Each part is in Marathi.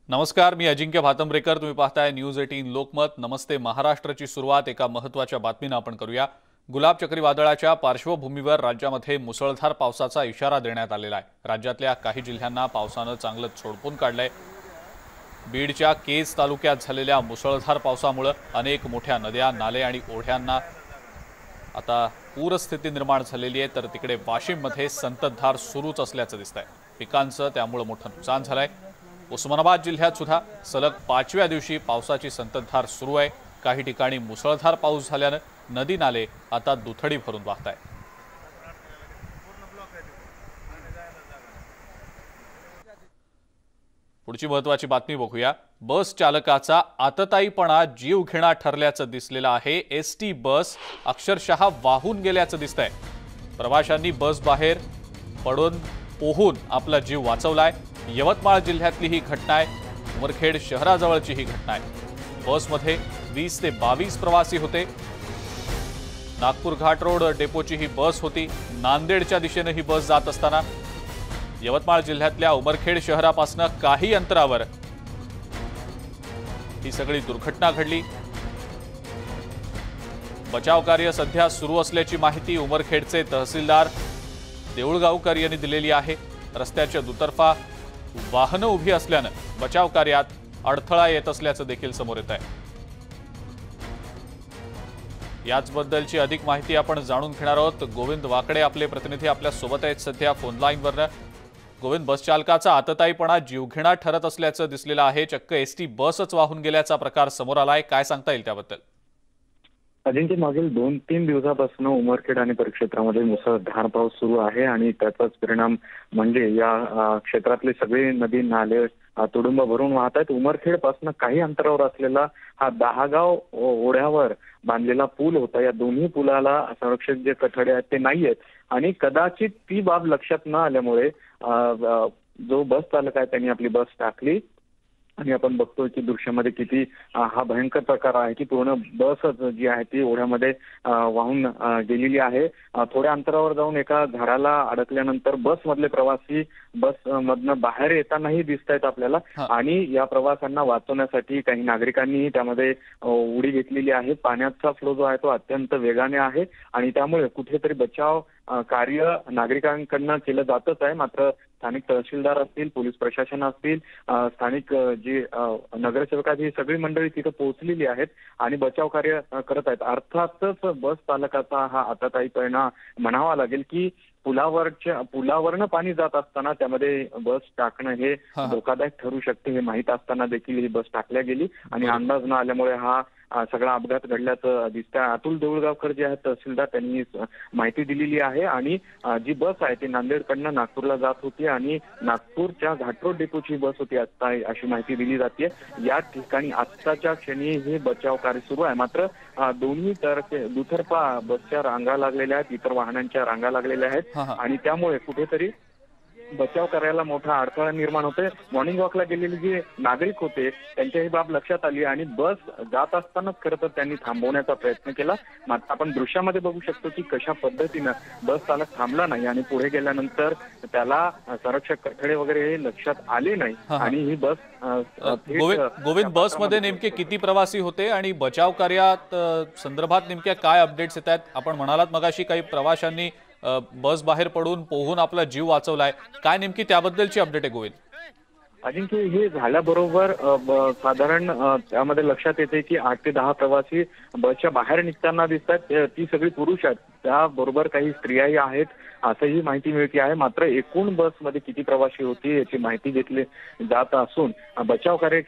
नमस्कार, मी अजिंक्य भातंब्रेकर. तुम्ही पाहताय न्यूज 18 लोकमत. नमस्ते महाराष्ट्राची सुरुवात एका महत्त्वाच्या बातमीने आपण करूया. गुलाब चक्रीवादळाच्या पार्श्वभूमीवर राज्यामध्ये मुसळधार पावसाचा इशारा देण्यात आलेला आहे. राज्यातल्या काही जिल्ह्यांना पावसानं चांगलंच झोडपून काढलंय. बीडच्या केज तालुक्यात झालेल्या मुसळधार पावसामुळे अनेक मोठ्या नद्या, नाले आणि ओढ्यांना आता पूरस्थिती निर्माण झालेली आहे. तर तिकडे वाशिममध्ये संततधार सुरूच असल्याचं दिसतंय. पिकांचं त्यामुळे मोठं नुकसान झालंय. उस्मानाबाद जिल्ह्यात सुद्धा सलग 5व्या दिवशी पावसाची संततधार सुरू आहे. काही ठिकाणी मुसळधार पाऊस झाल्यानं नदी नाले आता दुथडी भरून वाहत आहेत. पुढची महत्त्वाची बातमी बघूया. बस चालकाचा आतताईपणा जीवघेणा ठरल्याचं दिसलेलं आहे. एसटी बस अक्षरशः वाहून गेल्याचं दिसतंय. प्रवाशांनी बस बाहेर पडून पोहून आपला जीव वाचवलाय. यवतमाळ जिल्ह्यातली ही घटना आहे. उमरखेड शहराजवळची ही घटना आहे. बसमध्ये 20 ते 22 प्रवासी होते. नागपूर घाट रोड डेपोची ही बस होती. नांदेडच्या दिशेने ही बस जात असताना यवतमाळ जिल्ह्यातल्या उमरखेड शहरापासून काही अंतरावर ही सगळी दुर्घटना घडली. बचाव कार्य सध्या सुरू असल्याची माहिती उमरखेडचे तहसीलदार देऊळगावकर यांनी दिलेली आहे. रस्त्याच्या दुतर्फा वाहनं उभी असल्यानं बचाव कार्यात अडथळा येत असल्याचं देखील समोर येत आहे. याचबद्दलची अधिक माहिती आपण जाणून घेणार आहोत. गोविंद वाकडे आपले प्रतिनिधी आपल्या सोबत आहेत सध्या फोन लाईनवरनं. गोविंद, बस चालकाचा आतताईपणा जीवघेणा ठरत असल्याचं दिसलेलं आहे. चक्क एसटी बसच वाहून गेल्याचा प्रकार समोर आलाय. काय सांगता येईल त्याबद्दल? अजिंक्य, मागील 2-3 दिवसापासून उमरखेड आणि परिक्षेत्रामध्ये मुसळधार पाऊस सुरू आहे आणि त्याचाच परिणाम म्हणजे या क्षेत्रातले सगळे नदी नाले तुडुंब भरून वाहत आहेत. उमरखेड पासून काही अंतरावर असलेला हा दहागाव ओढ्यावर बांधलेला पूल होता. या दोन्ही पुलाला संरक्षक जे कठडे आहेत ते नाहीयेत आणि कदाचित ती बाब लक्षात न आल्यामुळे जो बस चालक आहे त्यांनी आपली बस टाकली आणि आपण बघतोय की दृश्यामध्ये किती हा भयंकर प्रकार आहे की पूर्ण बसच जी आहे ती ओढ्यामध्ये वाहून गेलेली आहे. थोड्या अंतरावर जाऊन एका झाडाला अडकल्यानंतर बसमधले प्रवासी बस मधनं बाहेर येतानाही दिसत आहेत आपल्याला आणि या प्रवाशांना वाचवण्यासाठी काही नागरिकांनी त्यामध्ये उडी घेतलेली आहे. पाण्याचा फ्लो जो आहे तो अत्यंत वेगाने आहे आणि त्यामुळे कुठेतरी बचाव कार्य नागरिकांकडनं केलं जातच आहे. मात्र स्थानिक तहसीलदार असतील, पोलीस प्रशासन असतील, स्थानिक जी नगरसेवक आहेत, ही सगळी मंडळी तिथे पोहोचलेली आहेत आणि बचाव कार्य करत आहेत. अर्थातच बस चालकाचा हा आतताईपणा म्हणावा लागेल की पुलावरनं पाणी जात असताना त्यामध्ये बस टाकणं हे धोकादायक ठरू शकते हे माहीत असताना देखील ही बस टाकल्या गेली आणि अंदाज न आल्यामुळे हा सगळा अपघात घडल्याचं दिसतंय. अतुल देऊळगावकर जे आहेत तहसीलदार त्यांनी माहिती दिलेली आहे आणि जी बस आहे ती नांदेडकडनं नागपूरला जात होती आणि नागपूरच्या घाटरोड डेपोची बस होती आता अशी माहिती दिली जाते. या ठिकाणी आत्ताच्या क्षणी हे बचाव कार्य सुरू आहे. मात्र दोन्ही तर्फे दुतर्फा बसच्या रांगा लागलेल्या आहेत, इतर वाहनांच्या रांगा लागलेल्या आहेत आणि त्यामुळे कुठेतरी बचाव करायला मोठा अडथळा निर्माण होतोय. मॉर्निंग वॉकला गेलेले जे नागरिक होते त्यांच्या ही बाब लक्षात आली आणि बस जात असतानाच खरं तर त्यांनी थांबवण्याचा प्रयत्न केला. मात्र आपण दृश्यामध्ये बघू शकतो की कशा पद्धतीनं बस चालक थांबला नाही आणि पुढे गेल्यानंतर त्याला संरक्षक कठडे वगैरे हे लक्षात आले नाही आणि ही बस गोविंद, बसमध्ये नेमके किती प्रवासी होते आणि बचाव कार्यात संदर्भात नेमक्या काय अपडेट्स येत आहेत? आपण म्हणालात मगाशी काही प्रवाशांनी बस बाहेर पडून पोहून आपला जीव वाचवलाय. काय नेमकी त्याबद्दलची अपडेट आहे गोविंद? अजिंक्य, हे झाल्याबरोबर साधारण त्यामध्ये लक्षात येते की 8 ते 10 प्रवासी बसच्या बाहेर निघताना दिसतात. ती सगळी पुरुष आहेत, त्याबरोबर काही स्त्रियाही आहेत असंही माहिती मिळते आहे. मात्र एकूण बसमध्ये किती प्रवासी होती याची माहिती घेतली जात असून बचाव कार्य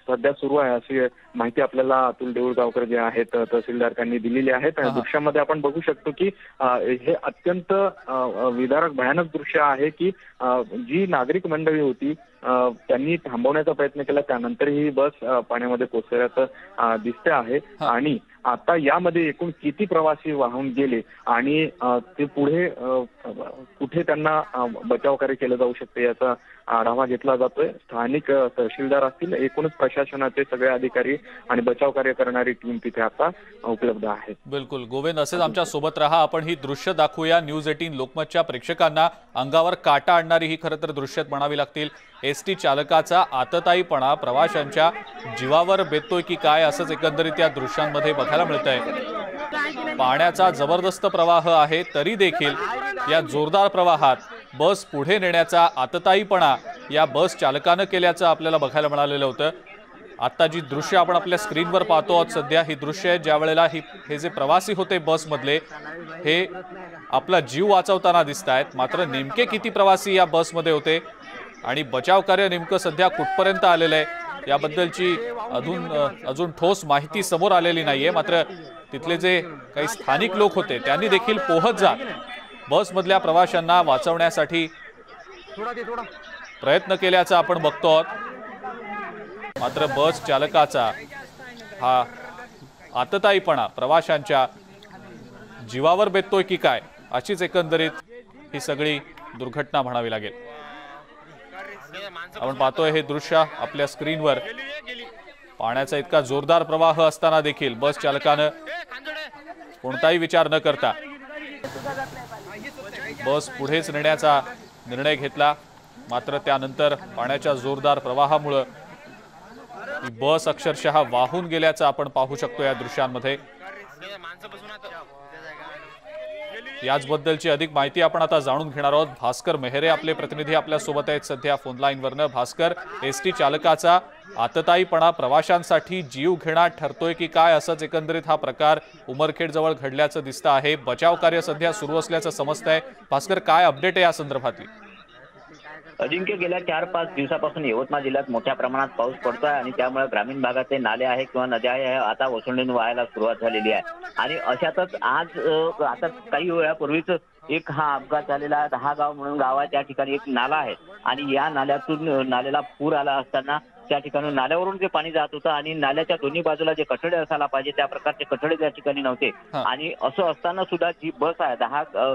सध्या सुरू आहे अशी माहिती आपल्याला अतुल देऊळगावकर जे आहेत तहसीलदार त्यांनी दिलेली आहे. दृश्यामध्ये आपण बघू शकतो की हे अत्यंत विदारक भयानक दृश्य आहे की जी नागरिक मंडळी होती त्यांनी थांबवण्याचा प्रयत्न केला, त्यानंतर ही बस पाण्यामध्ये कोसळल्याचं दिसते आहे आणि आता यामध्ये एकूण किती प्रवासी वाहून गेले आणि ते पुढे कुठे त्यांना बचाव कार्य केलं जाऊ शकते याचा आढावा घेतला जातोय। स्थानिक तहसीलदार असतील, एकूणच प्रशासनाचे सगळे अधिकारी आणि बचाव कार्य करणारी टीम तिथे आता उपलब्ध आहे। बिलकुल गोविंद, असेच आमच्या सोबत राहा। आपण ही दृश्य दाखवूया न्यूज 18 लोकमतच्या प्रेक्षकांना। अंगावर काटा आणणारी ही खरं तर दृश्य म्हणावी लागतील। एसटी चालकाचा आतताईपणा प्रवाशांच्या जीवावर बेततोय की काय, असंच एकंदरीत या दृश्यांमध्ये बघायला मिळतंय। पाण्याचा जबरदस्त प्रवाह आहे तरी देखील या जोरदार प्रवाहात बस पुढे नेण्याचा आतताईपणा या बस चालकानं केल्याचं आपल्याला बघायला मिळालेलं होतं। आता जी दृश्य आपण आपल्या स्क्रीनवर पाहतो आहोत सध्या, ही दृश्य आहेत ज्या वेळेला हे जे प्रवासी होते बसमधले हे आपला जीव वाचवताना दिसत आहेत। मात्र नेमके किती प्रवासी या बसमध्ये होते आणि बचाव कार्य नेमकं सध्या कुठपर्यंत आलेलं आहे याबद्दलची अजून ठोस माहिती समोर आलेली नाहीये। मात्र तिथले जे काही स्थानिक लोक होते त्यांनी देखील पोहत जात बसमधल्या प्रवाशांना वाचवण्यासाठी प्रयत्न केल्याचं आपण बघतो आहोत। मात्र बस चालकाचा हा आतताईपणा प्रवाशांच्या जीवावर बेततोय की काय, अशीच एकंदरीत ही सगळी दुर्घटना म्हणावी लागेल। आपण पाहतोय हे दृश्य आपल्या स्क्रीनवर। पाण्याचा इतका जोरदार प्रवाह असताना देखील बस चालकानं कोणताही विचार न करता बस पुढेच नेण्याचा निर्णय घेतला। मात्र त्यानंतर पाण्याच्या जोरदार प्रवाहामुळे ही बस अक्षरशः वाहून गेल्याचं आपण पाहू शकतो या दृश्यांमध्ये। याचबद्दलची अधिक माहिती आपण आता जाणून घेणार आहोत। भास्कर मेहरे आपले प्रतिनिधी आपल्या सोबत आहेत सध्या फोन लाईनवरनं। भास्कर, एसटी चालकाचा आतताईपणा प्रवाशांसाठी जीव घेणा ठरतोय की काय, असंच एकंदरीत हा प्रकार उमरखेड जवळ घडल्याचं दिसतं आहे। बचाव कार्य सध्या सुरू असल्याचं समजतंय। भास्कर, काय अपडेट आहे या संदर्भातली? अजिंक्य, गेल्या 4-5 दिवसापासून यवतमाळ जिल्ह्यात मोठ्या प्रमाणात पाऊस पडतोय आणि त्यामुळे ग्रामीण भागातले नाले आहे किंवा नद्या आहे आता ओसंडून वाहायला सुरुवात झालेली आहे। आणि अशातच आज आता काही वेळापूर्वीच एक हा अपघात झालेला आहे। 10 गाव म्हणून गाव आहे, त्या ठिकाणी एक नाला आहे आणि या नाल्यातून नाल्याला पूर आला असताना त्या ठिकाणी नाल्यावरून जे पाणी जात होतं आणि नाल्याच्या दोन्ही बाजूला जे कठडे असायला पाहिजे त्या प्रकारचे कठडे त्या ठिकाणी नव्हते। आणि असं असताना सुद्धा जी बस आहे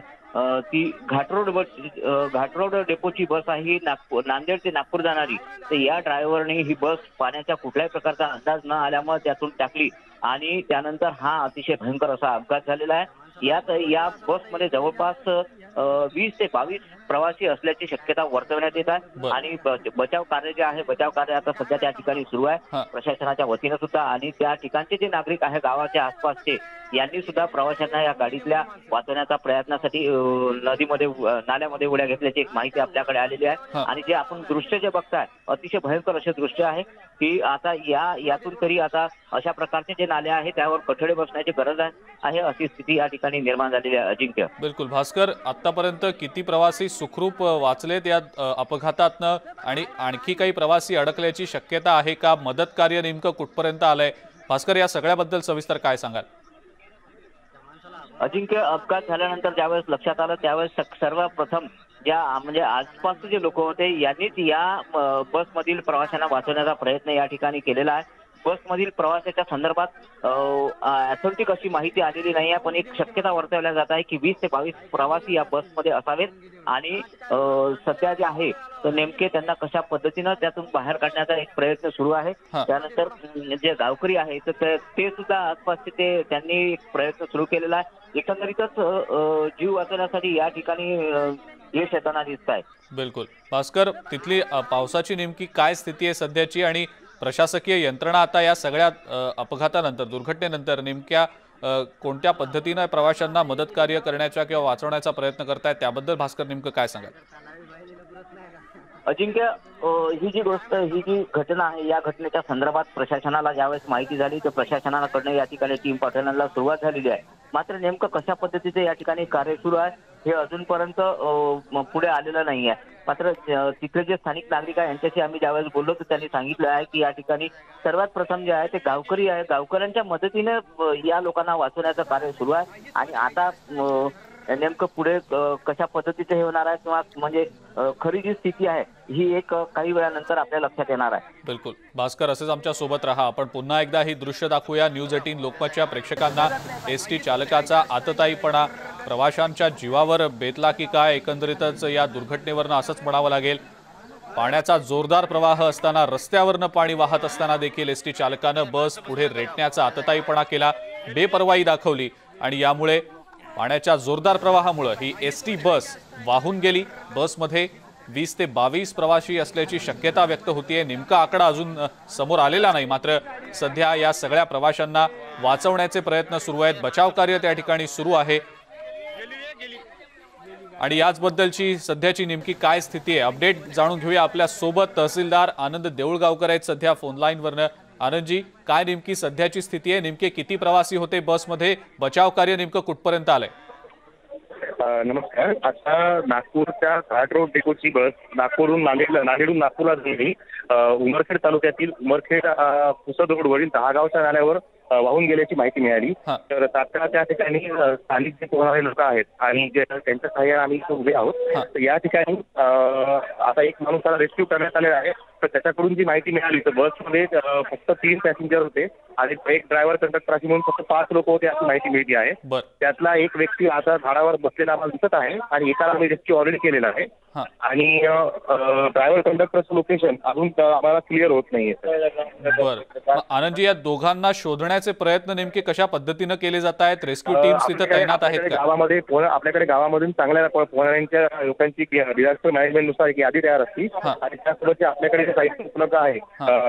ती घाटरोड डेपोची बस आहे, ही नांदेड ते नागपूर जाणारी। तर या ड्रायव्हरने ही बस पाण्याच्या कुठल्याही प्रकारचा अंदाज न आल्यामुळे त्यातून टाकली आणि त्यानंतर हा अतिशय भयंकर असा अपघात झालेला आहे। या बसमध्ये जवळपास 20 ते 22 प्रवासी असल्याची शक्यता वर्तवण्यात येत आहे। आणि बचाव कार्य जे आहे, बचाव कार्य आता सध्या त्या ठिकाणी सुरू आहे प्रशासनाच्या वतीनं सुद्धा। आणि त्या ठिकाणचे जे नागरिक आहे गावाच्या आसपासचे, यांनी सुद्धा प्रवाशांना या गाडीतल्या वाचवण्याचा प्रयत्नासाठी नदीमध्ये नाल्यामध्ये उड्या घेतल्याची एक माहिती आपल्याकडे आलेली आहे। आणि जे आपण दृश्य जे बघताय अतिशय भयंकर असे दृश्य आहे की आता यातून तरी आता अशा प्रकारचे जे नाले आहे त्यावर कठडे बसण्याची गरज आहे, अशी स्थिती या ठिकाणी निर्माण झालेली आहे। अजिंक्य, बिलकुल भास्कर, आतापर्यंत किती प्रवासी सुखरूप वाचलेत या अपघातातनं आणि आणखी काही प्रवासी अडकल्याची शक्यता आहे का? मदत कार्य नेमकं कुठपर्यंत आलंय? भास्कर, या सगळ्याबद्दल सविस्तर काय सांगाल? अजिंक्य, अपघात झाल्यानंतर ज्यावेळेस लक्षात आलं त्यावेळेस सर्वप्रथम म्हणजे आसपासचे जे लोक होते यांनीच या बसमधील प्रवाशांना वाचवण्याचा प्रयत्न या ठिकाणी केलेला आहे। बसमधील प्रवासाच्या संदर्भात अथॉरिटिक अशी माहिती आलेली नाही आहे, पण एक शक्यता वर्तवल्या जात आहे की 20 ते 22 प्रवासी या बसमध्ये असावेत। आणि सध्या जे आहे तर नेमके त्यांना कशा पद्धतीनं त्यातून बाहेर काढण्याचा एक प्रयत्न सुरू आहे। त्यानंतर जे गावकरी आहे तर ते सुद्धा आसपासचे त्यांनी एक प्रयत्न सुरू केलेला आहे। एकंदरीतच जीव वाचवण्यासाठी या ठिकाणी यश येताना दिसत आहे। बिलकुल भास्कर, तिथली पावसाची नेमकी काय स्थिती आहे सध्याची आणि प्रशासकीय यंत्रणा आता या सगळ्या अपघातानंतर, दुर्घटनेनंतर नेमक्या कोणत्या पद्धतीने प्रवाशांना मदत कार्य करण्याचा किंवा वाचवण्याचा प्रयत्न करतायत त्याबद्दल भास्कर नेमकं काय सांगाल? अजिंक्य, ही जी घटना आहे या घटनेच्या संदर्भात प्रशासनाला ज्यावेळेस माहिती झाली तर प्रशासनाकडनं या ठिकाणी टीम पाठवण्याला सुरुवात झालेली आहे। मात्र नेमकं कशा पद्धतीचे या ठिकाणी कार्य सुरू आहे हे अजूनपर्यंत पुढे आलेलं नाही आहे। मात्र तिथले जे स्थानिक नागरिक आहे यांच्याशी आम्ही ज्यावेळेस बोललो तर त्यांनी सांगितलं आहे की या ठिकाणी सर्वात प्रथम जे आहे ते गावकरी आहे, गावकऱ्यांच्या मदतीने या लोकांना वाचवण्याचं कार्य सुरू आहे। आणि आता नेमकं पुढे कशा पद्धतीचं हे होणार आहे किंवा म्हणजे खरी जी स्थिती आहे ही एक काही वेळानंतर आपल्या लक्षात येणार आहे. बिलकुल भास्कर, असेच आमच्या सोबत राहा. आपण पुन्हा एकदा ही दृश्य दाखवूया न्यूज 18 लोकमतच्या प्रेक्षकांना. एसटी चालकाचा आतताईपणा प्रवाशांच्या जीवावर बेतला की काय, एकंदरीतच या दुर्घटनेवरनं असंच म्हणावं लागेल. पाण्याचा जोरदार प्रवाह असताना, रस्त्यावरनं पाणी वाहत असताना देखील एसटी चालकानं बस पुढे रेटण्याचा आतताईपणा केला, बेपर्वाई दाखवली आणि यामुळे पाण्याच्या जोरदार प्रवाहामुळे ही एसटी बस वाहून गेली. बसमध्ये 20 ते 22 प्रवासी असल्याची शक्यता व्यक्त होतीये. नेमका आकडा अजून समोर आलेला नाही. मात्र सध्या या सगळ्या प्रवाशांना वाचवण्याचे प्रयत्न सुरू आहेत. बचाव कार्य त्या ठिकाणी सुरू आहे आणि याचबद्दलची सध्याची नेमकी काय स्थिती आहे, अपडेट जाणून घेऊया. आपल्या सोबत तहसीलदार आनंद देऊळगावकर आहेत सध्या फोन लाईनवरनं. आनंदजी, काय नेमकी सध्याची स्थिती आहे? नेमके किती प्रवासी होते बसमध्ये? बचाव कार्य नेमकं कुठपर्यंत आलंय? नमस्कार. आता नागपूरच्या घाट रोड डेपोची बस नागपूरहून नांदेडहून नागपूरला गेली. उमरखेड तालुक्यातील उमरखेड पुसद रोडवरील दहागावच्या नाल्यावर वाहून गेल्याची माहिती मिळाली. तर तात्काळ त्या ठिकाणी स्थानिक जे पोहणारे लोक आहेत आणि जे त्यांच्या सहाय्याने आम्ही इथे उभे आहोत. तर या ठिकाणी आता एक माणूस त्याला रेस्क्यू करण्यात आलेला आहे. तर त्याच्याकडून जी माहिती मिळाली तर बसमध्ये फक्त 3 पॅसेंजर होते आणि एक ड्रायव्हर कंडक्टर अशी म्हणून फक्त 5 लोक होते अशी माहिती मिळते आहे. त्यातला एक व्यक्ती आता झाडावर बसलेला आम्हाला दिसत आहे आणि एकाला आम्ही रेस्क्यू ऑलरेडी केलेला आहे आणि ड्रायव्हर कंडक्टरचं लोकेशन अजून आम्हाला क्लिअर होत नाहीये. बरं आनंदजी, या दोघांना शोधण्याचे प्रयत्न नेमके कशा पद्धतीने केले जात आहेत? रेस्क्यू टीम्स तिथे तैनात आहेत का? गावामध्ये आपल्याकडे गावामधून चांगल्या पोहणाऱ्यांच्या लोकांची डिझास्टर मॅनेजमेंट नुसार एक यादी तयार असते आणि त्यासोबत आपल्याकडे साहित्य उपलब्ध आहे,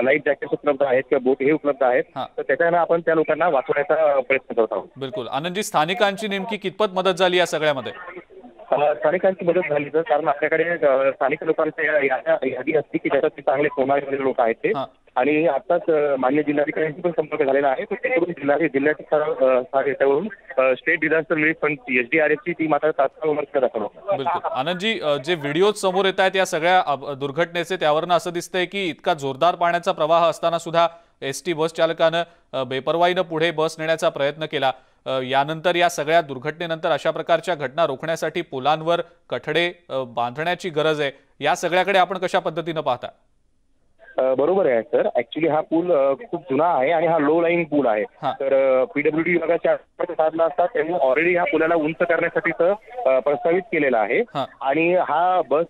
लाईफ जॅकेट उपलब्ध आहेत किंवा बोट हे उपलब्ध आहेत. तर त्याच्याने आपण त्या लोकांना वाचवण्याचा प्रयत्न करत आहोत. बिलकुल. आनंदजी, स्थानिकांची नेमकी कितपत मदत झाली या सगळ्यामध्ये? स्थानिकांची मदत झाली तर कारण आपल्याकडे स्थानिक लोकांच्या यादी असते की त्याच्यात ते चांगले पोहणारे लोक आहेत ते. आणि आताच मान्य जिल्हाधिकाऱ्यांशी पण संपर्क झालेला आहे. तर त्याकडून जिल्ह्याच्या याच्यावरून state disaster relief fund SDRF ची टीम आता तात्काळ उमरखेड दाखल. बिलकुल. आनंदजी, जे व्हिडिओ समोर येत आहेत या सगळ्या दुर्घटनेचे, त्यावरनं असं दिसतंय की इतका जोरदार पाण्याचा प्रवाह असताना सुद्धा एसटी बस चालकानं बेपर्वाईनं पुढे बस नेण्याचा प्रयत्न केला. यानंतर या सगळ्या दुर्घटनेनंतर अशा प्रकारच्या घटना रोखण्यासाठी पुलांवर कठडे बांधण्याची गरज आहे. या सगळ्याकडे आपण कशा पद्धतीनं पाहता? बरोबर आहे सर. ऍक्च्युली हा पूल खूप जुना आहे आणि हा लो लाईन पूल आहे. तर PWD विभागाच्या साधला असतात त्यांनी ऑलरेडी ह्या पुलाला उंच करण्यासाठी प्रस्तावित केलेला आहे आणि हा बस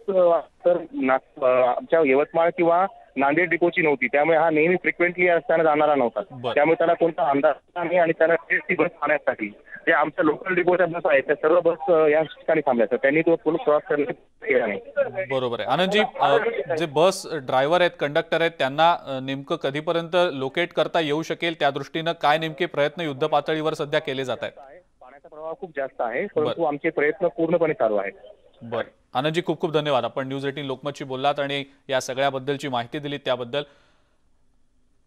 तर आमच्या यवतमाळ किंवा नांदेड डिपोची नव्हती, त्यामुळे हा नेहमी फ्रिक्वेंटली असताना जाणारा नव्हता. त्यामुळे त्याला कोणता अंदाज नाही आणि त्याला ती बस थांबण्यासाठी जे आमच्या लोकल डिपोच्या बस आहेत त्या सर्व बस या ठिकाणी थांबल्या. त्यांनी तो पूल क्रॉस केला नाही. बरोबर आहे. आनंदजी, जे बस ड्रायव्हर आहेत, कंडक्टर आहेत, त्यांना नेमकं कधीपर्यंत लोकेट करता येऊ शकेल त्या दृष्टीनं काय नेमके प्रयत्न युद्ध पातळीवर सध्या केले जात आहेत? पाण्याचा प्रवाह खूप जास्त आहे परंतु आमचे प्रयत्न पूर्णपणे चालू आहेत. बरं आनंदजी, खूप खूप धन्यवाद. आपण न्यूज 18 लोकमतशी बोललात आणि या सगळ्याबद्दलची माहिती दिली त्याबद्दल.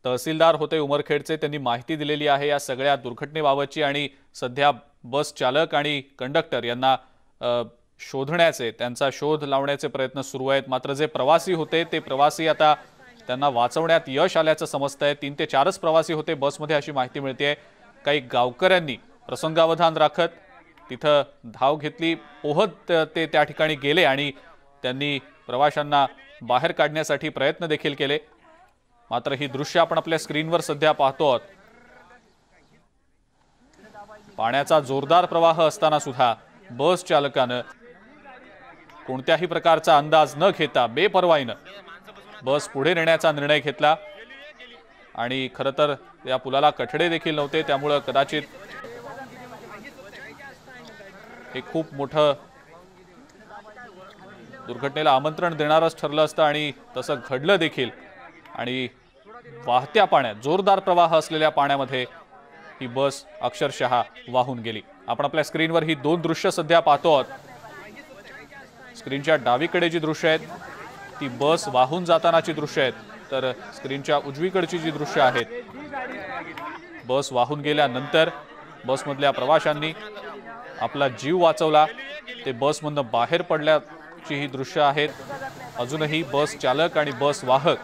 तहसीलदार होते उमरखेडचे, त्यांनी माहिती दिलेली आहे या सगळ्या दुर्घटनेबाबतची आणि सध्या बस चालक आणि कंडक्टर यांना शोधण्याचे, त्यांचा शोध लावण्याचे प्रयत्न सुरू आहेत. मात्र जे प्रवासी होते ते प्रवासी आता त्यांना वाचवण्यात यश आल्याचं समजतंय. 3 ते 4च प्रवासी होते बसमध्ये अशी माहिती मिळते. काही गावकऱ्यांनी प्रसंगावधान राखत तिथं धाव घेतली, पोहत ते त्या ठिकाणी गेले आणि त्यांनी प्रवाशांना बाहेर काढण्यासाठी प्रयत्न देखील केले. मात्र ही दृश्य आपण आपल्या स्क्रीनवर सध्या पाहतो आहोत. पाण्याचा जोरदार प्रवाह असताना सुद्धा बस चालकानं कोणत्याही प्रकारचा अंदाज न घेता बेपर्वाईनं बस पुढे नेण्याचा निर्णय घेतला आणि खरं तर या पुलाला कठडे देखील नव्हते, त्यामुळं कदाचित हे खूप मोठं दुर्घटनेला आमंत्रण देणारच ठरलं असतं आणि तसं घडलं देखील. आणि वाहत्या पाण्यात, जोरदार प्रवाह असलेल्या पाण्यामध्ये ही बस अक्षरशः वाहून गेली. आपण आपल्या स्क्रीनवर ही 2 दृश्य सध्या पाहतो आहोत. स्क्रीनच्या डावीकडे जी दृश्य आहेत ती बस वाहून जातानाची दृश्य आहेत, तर स्क्रीनच्या उजवीकडची जी दृश्य आहेत बस वाहून गेल्यानंतर बसमधल्या प्रवाशांनी आपला जीव वाचवला, ते बसमधून बाहेर पडल्याची ही दृश्य आहेत. अजूनही बस चालक आणि बस वाहक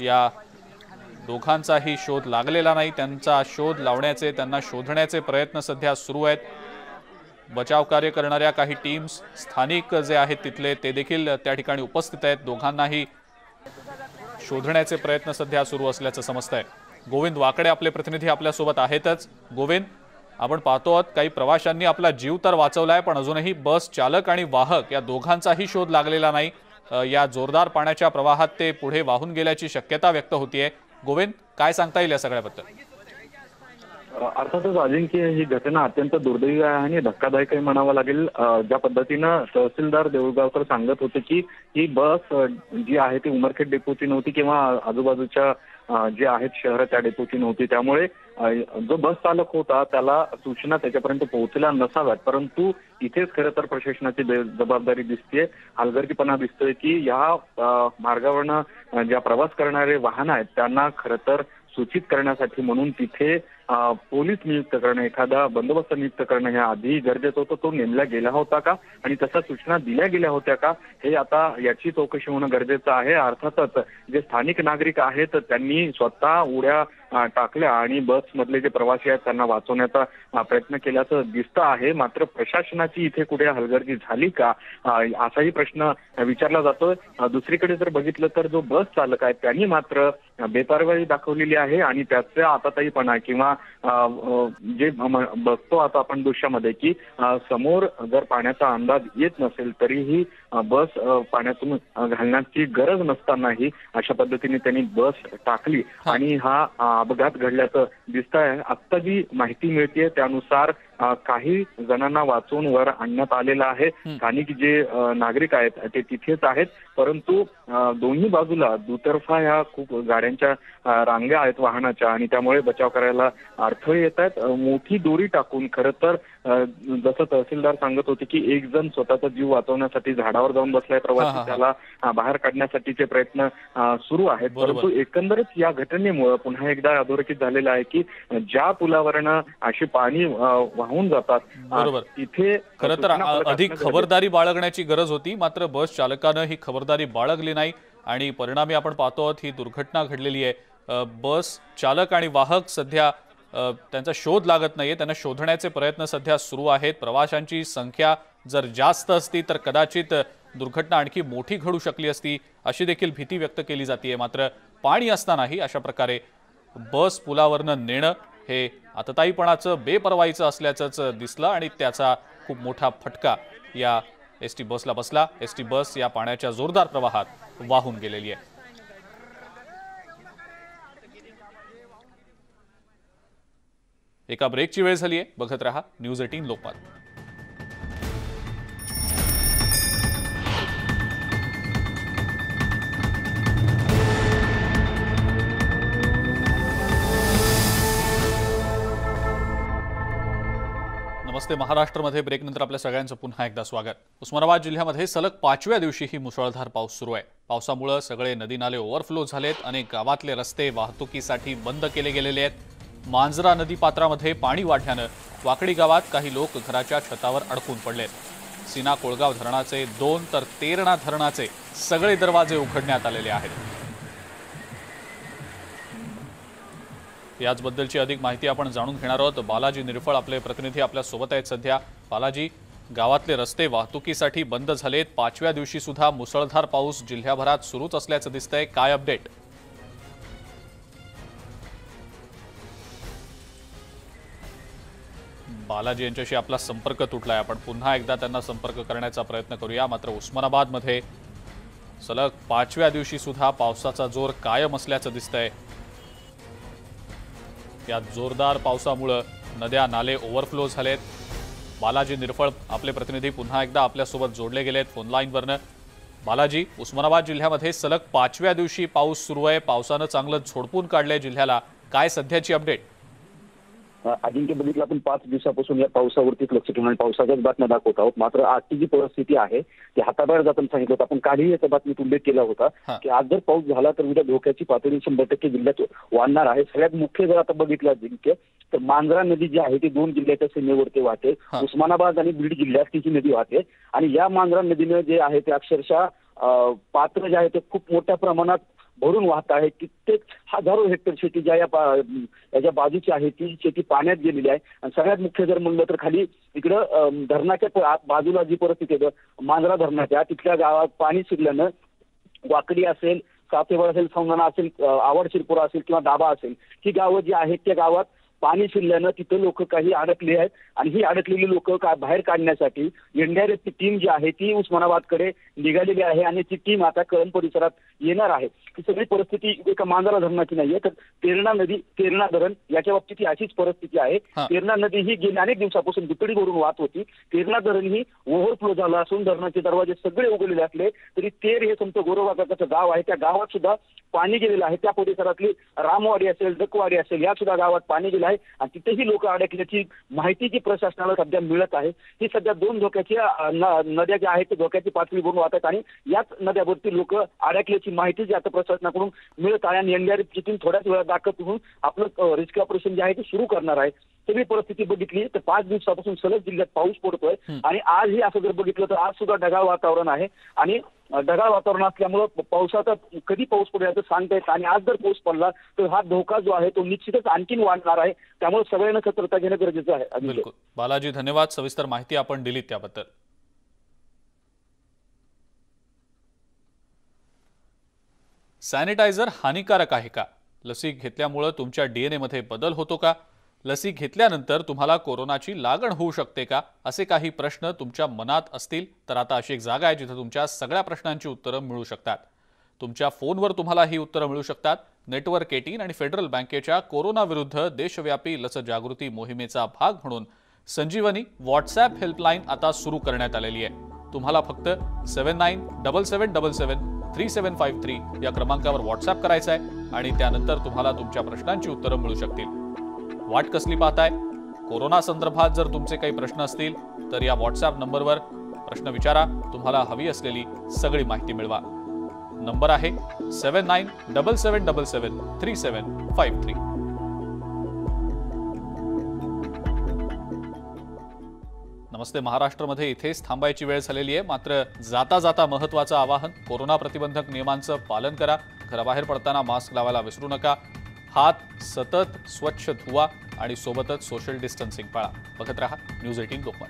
या दोघांचाही शोध लागलेला नाही. त्यांचा शोध लावण्याचे, त्यांना शोधण्याचे प्रयत्न सध्या सुरू आहेत. बचाव कार्य करणाऱ्या काही टीम्स, स्थानिक जे आहेत तिथले ते देखील त्या ठिकाणी उपस्थित आहेत। दोघांनाही शोधण्याचे प्रयत्न सध्या सुरू असल्याचं समजतंय। गोविंद वाकडे आपले प्रतिनिधी आपल्यासोबत आहेतच। गोविंद, आपण पाहतो आहोत काही प्रवाशांनी आपला जीव तर वाचवलाय, पण अजूनही बस चालक आणि वाहक या दोघांचाही शोध लागलेला नाही। या जोरदार पाण्याच्या प्रवाहात ते पुढे वाहून गेल्याची शक्यता व्यक्त होतीये। गोविंद, काय सांगता येईल या सगळ्याबद्दल? अर्थातच अजिंक्य, ही घटना अत्यंत दुर्दैवी आहे आणि धक्कादायकही म्हणावं लागेल। ज्या पद्धतीनं तहसीलदार देऊळगावकर सांगत होते की ही बस जी आहे ती उमरखेड डेपोची नव्हती किंवा आजूबाजूच्या जे आहेत शहर त्या डेपोची नव्हती, त्यामुळे जो बस चालक होता त्याला सूचना त्याच्यापर्यंत पोहोचल्या नसाव्यात, परंतु इथेच खरं तर प्रशासनाची जबाबदारी दिसते। हलगर्जीपणा दिसतोय की या मार्गावरनं ज्या प्रवास करणारे वाहन आहेत त्यांना खरं तर सूचित करण्यासाठी म्हणून तिथे पोलीस नियुक्त करणं, एखादा बंदोबस्त नियुक्त करणं हे आधी गरजेचं होतं। तो नेमला गेला होता का आणि तशा सूचना दिल्या गेल्या होत्या का, हे आता याची चौकशी होणं गरजेचं आहे। अर्थातच जे स्थानिक नागरिक आहेत त्यांनी स्वतः उड्या टाकल्या आणि बसमधले जे प्रवासी आहेत त्यांना वाचवण्याचा प्रयत्न केल्याचं दिसतं आहे। मात्र प्रशासनाची इथे कुठे हलगर्जी झाली का, असाही प्रश्न विचारला जातोय। दुसरीकडे जर बघितलं तर जो बस चालक आहे त्यांनी मात्र बेपरवाई दाखवलेली आहे आणि त्याचा आताताईपणा किंवा जे बघतो आता आपण दृश्यामध्ये की समोर जर पाण्याचा अंदाज येत नसेल तरीही बस पाण्यातून घालण्याची गरज नसतानाही अशा पद्धतीने त्यांनी बस टाकली आणि हा अपघात घडल्याचं दिसत आहे। आत्ता जी माहिती मिळते त्यानुसार काही जणांना वाचवून वर आणण्यात आलेलं आहे। स्थानिक जे नागरिक आहेत ते तिथेच आहेत, परंतु दोन्ही बाजूला दुतर्फा ह्या खूप गाड्यांच्या रांगा आहेत वाहनाच्या आणि त्यामुळे बचाव करायला अडथळे येत आहेत। मोठी दोरी टाकून खरं तर जसं तहसीलदार सांगत होते की एक जण स्वतःचा जीव वाचवण्यासाठी झाडावर जाऊन बसलाय, प्रवासी त्याला बाहेर काढण्यासाठीचे प्रयत्न सुरू आहेत। परंतु एकंदरच या घटनेमुळे पुन्हा एकदा अधोरेखित झालेलं आहे की ज्या पुलावरनं अशी पाणी वाहून जातात तिथे खरं तर अधिक खबरदारी बाळगण्याची गरज होती, मात्र बस चालकानं ही खबरदारी बाळगली नाही आणि परिणामी आपण पाहतो आहोत ही दुर्घटना घडलेली आहे। बस चालक आणि वाहक सध्या त्यांचा शोध लागत नाहीये, त्यांना शोधण्याचे प्रयत्न सध्या सुरू आहेत। प्रवाशांची संख्या जर जास्त असती तर कदाचित दुर्घटना आणखी मोठी घडू शकली असती अशी देखील भीती व्यक्त केली जाते। मात्र पाणी असतानाही अशा प्रकारे बस पुलावरनं नेणं हे आतताईपणाचं, बेपरवाईचं असल्याचंच दिसलं आणि त्याचा खूप मोठा फटका या एसटी बसला बसला। एसटी बस या पाण्याच्या जोरदार प्रवाहात वाहून गेलेली आहे। एका ब्रेकची वेळ झाली आहे, बघत रहा न्यूज 18 लोकमत। नमस्ते महाराष्ट्रमध्ये ब्रेकनंतर आपल्या सगळ्यांचं पुन्हा एकदा स्वागत। उस्मानाबाद जिल्ह्यामध्ये सलग 5व्या दिवशीही मुसळधार पाऊस सुरू आहे। पावसामुळे सगळे नदी नाले ओव्हरफ्लो झालेत, अनेक गावातले रस्ते वाहतुकीसाठी बंद केले गेलेले आहेत। मांजरा नदी पात्रामध्ये पाणी वाढल्यानं वाकडी गावात काही लोक घराच्या छतावर अडकून पडलेत। सीना कोळगाव धरणाचे 2 तर तेरणा धरणाचे सगळे दरवाजे उघडण्यात आलेले आहेत। याचबद्दलची अधिक माहिती आपण जाणून घेणार आहोत। बालाजी निरफळ आपले प्रतिनिधी आपल्या सोबत आहेत सध्या। बालाजी, गावातले रस्ते वाहतुकीसाठी बंद झालेत, 5व्या दिवशी सुद्धा मुसळधार पाऊस जिल्ह्याभरात सुरूच असल्याचं दिसतंय, काय अपडेट? बालाजी यांच्याशी आपला संपर्क तुटलाय, आपण पुन्हा एकदा त्यांना संपर्क करण्याचा प्रयत्न करूया। मात्र उस्मानाबादमध्ये सलग 5व्या दिवशी सुद्धा पावसाचा जोर कायम असल्याचं दिसतंय। या जोरदार पावसामुळे नद्या नाले ओव्हरफ्लो झालेत। बालाजी निरफळ आपले प्रतिनिधी पुन्हा एकदा आपल्यासोबत जोडले गेलेत फोन लाईनवरनं। बालाजी, उस्मानाबाद जिल्ह्यामध्ये सलग 5व्या दिवशी पाऊस सुरू आहे, पावसानं चांगलं झोडपून काढलंय जिल्ह्याला, काय सध्याची अपडेट? अजिंक्य, बघितलं आपण 5 दिवसापासून या पावसावरतीच लक्ष ठेवून पावसाच्याच बातम्या दाखवत आहोत। मात्र आजची जी परिस्थिती आहे ती हाताबाहेर जाताना सांगितलं होतं आपण, कालही याच्या बातमीत उल्लेख केला होता की आज जर पाऊस झाला तर उद्या धोक्याची पातळी 100% जिल्ह्यात वाढणार आहे। सगळ्यात मुख्य जर आता बघितलं अजिंक्य तर मांजरा नदी जी आहे ती 2 जिल्ह्याच्या सीमेवरती वाहते। उस्मानाबाद आणि बीड जिल्ह्यात तिची नदी वाहते आणि या मांजरा नदीनं जे आहे ते अक्षरशः पात्र जे आहे ते खूप मोठ्या प्रमाणात भरून वाहत आहे. कित्येक हजारो हेक्टर शेती याच्या बाजूची आहे ती शेती पाण्यात गेलेली आहे. आणि सगळ्यात मुख्य जर म्हणलं तर खाली इकडं धरणाच्या बाजूला जी परिस्थिती आहे मांजरा धरणाच्या, तिथल्या गावात पाणी शिरल्यानं वाकडी असेल, सातेवळ असेल, संगणा असेल, आवड शिरपुरा असेल किंवा दाबा असेल, ही गावं जी आहेत त्या गावात पाणी शिरल्यानं तिथं लोक काही अडकली आहेत. आणि ही अडकलेली लोक बाहेर काढण्यासाठी एनडीआरएफची टीम जी आहे ती उस्मानाबादकडे निघालेली आहे आणि ती टीम आता कळंब परिसरात येणार आहे. ही सगळी परिस्थिती एका मांजरा धरणाची नाहीये, तर तेरणा नदी, तेरणा धरण याच्या बाबतीत ही अशीच परिस्थिती आहे. तेरणा नदी ही गेल्या अनेक दिवसापासून दुतडी भरून वाहत होती. तेरणा धरण ही ओव्हरफ्लो झालं असून धरणाचे दरवाजे सगळे उघडलेले असले तरी तेर हे संत गोरोबाकाचं गाव आहे, त्या गावात सुद्धा पाणी गेलेलं आहे. त्या परिसरातली रामवाडी असेल, डकवाडी असेल, या सुद्धा गावात पाणी गेलं आहे आणि तिथेही लोक अडकल्याची माहिती जी प्रशासनाला सध्या मिळत आहे. ही सध्या 2 धोक्याच्या नद्या ज्या आहेत धोक्याची पातळी भरून वाहतात आणि याच नद्यावरती लोक अडकल्याची माहिती जी आता प्रशासनाकडून मिळत आहे आणि एनडीआरएफची टीम थोड्याच वेळात दाखल होऊन आपलं रेस्क्यू ऑपरेशन जे आहे ते सुरू करणार आहे. सगळी परिस्थिती बघितली तर 5 दिवसापासून सलग जिल्ह्यात पाऊस पडतोय आणि आजही असं जर बघितलं तर आज सुद्धा ढगाळ वातावरण आहे आणि ढगाळ वातावरण असल्यामुळं पावसाचा कधी पाऊस पडेल याचं सांगता येत आणि आज जर पाऊस पडला तर हा धोका जो आहे तो निश्चितच आणखीन वाढणार आहे. त्यामुळे सगळ्यांना सतर्कता घेणं गरजेचं आहे. बिलकुल बालाजी, धन्यवाद. सविस्तर माहिती आपण दिलीत त्याबद्दल. सॅनिटायझर हानिकारक आहे का? लसी घेतल्यामुळे तुमच्या डीएनए मध्ये बदल होतो का? लसी घेतल्यानंतर तुम्हाला कोरोनाची लागण होऊ शकते का? असे काही प्रश्न तुमच्या मनात असतील तर आता अशी एक जागा आहे जिथे तुमच्या सगळ्या प्रश्नांची उत्तरं मिळू शकतात. तुमच्या फोनवर तुम्हाला ही उत्तरं मिळू शकतात. नेटवर्क 18 आणि फेडरल बँकेच्या कोरोना विरुद्ध देशव्यापी लस जागृती मोहिमेचा भाग म्हणून संजीवनी व्हॉट्सॲप हेल्पलाईन आता सुरू करण्यात आलेली आहे. तुम्हाला फक्त 7977773753 या क्रमांकावर व्हॉट्सॲप करायचा आहे आणि त्यानंतर तुम्हाला तुमच्या प्रश्नांची उत्तरं मिळू शकतील. वाट कसली पाहताय? कोरोना संदर्भात जर तुमचे काही प्रश्न असतील तर या व्हॉट्सॲप नंबरवर प्रश्न विचारा. तुम्हाला हवी असलेली सगळी माहिती मिळवा. नंबर आहे 7977773753. नमस्ते महाराष्ट्रमध्ये इथेच थांबायची वेळ झालेली आहे. मात्र जाता जाता महत्त्वाचं आवाहन, कोरोना प्रतिबंधक नियमांचं पालन करा. घराबाहेर पडताना मास्क लावायला विसरू नका. हात सतत स्वच्छ धुवा आणि सोबतच सोशल डिस्टन्सिंग पाळा. बघत रहा न्यूज 18 लोकमत.